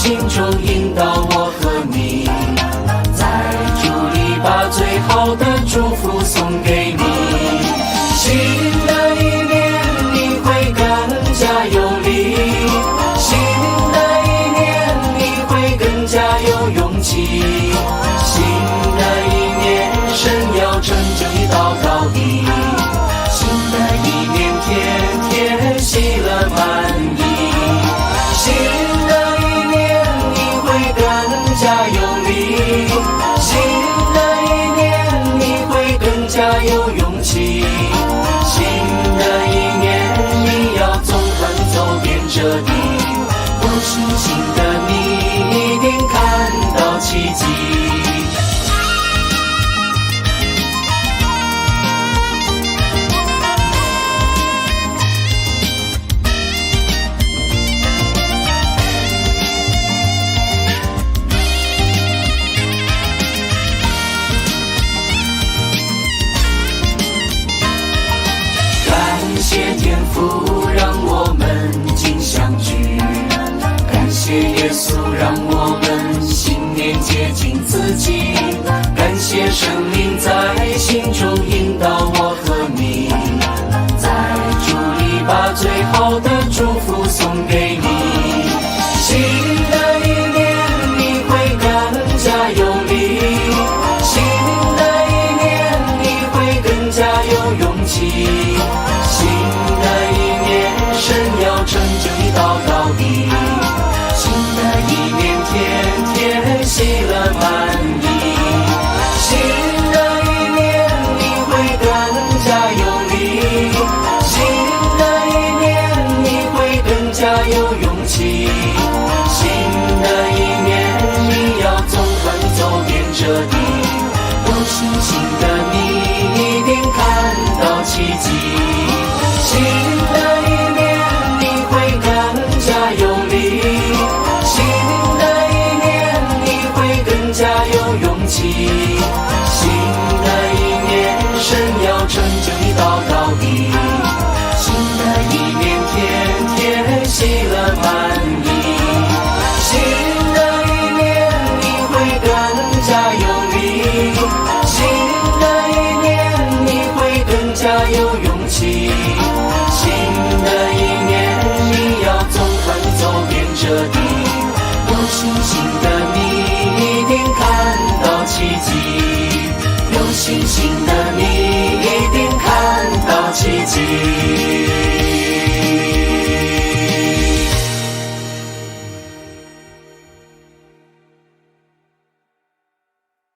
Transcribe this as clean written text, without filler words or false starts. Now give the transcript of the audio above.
心中引导我和你，在主里把最好的祝福送给你。新的一年你会更加有力，新的一年你会更加有勇气，新的一年神要成就你祷告的，新的一年天天喜乐满溢，新的一年你会更加有力，新的一年你会更加有勇气，新的一年你要纵横走遍这地，有信心的你一定看到奇迹。感谢天父让我们今相聚，感谢耶稣让我们新年接近自己，感谢圣灵在心中引导我和你，在主里把最好的祝福送给你。新的一年你会更加有力，新的一年你会更加有勇气，新的一年神要成就你祷告的，新的一年天天喜乐满溢，新的一年你会更加有力，新的一年你会更加有勇气，新的一年你要纵横走遍这地，有信心的你一定看到奇迹。新的一年你会更加有力，新的一年你会更加有勇气，新的一年神要成就你祷告的，新的一年天天喜乐满溢，新的一年你会更加有力，新的一年你会更加有勇气，新的一年你要纵横走遍这地，有信心的你一定看到奇迹，有信心的你一定看到奇迹。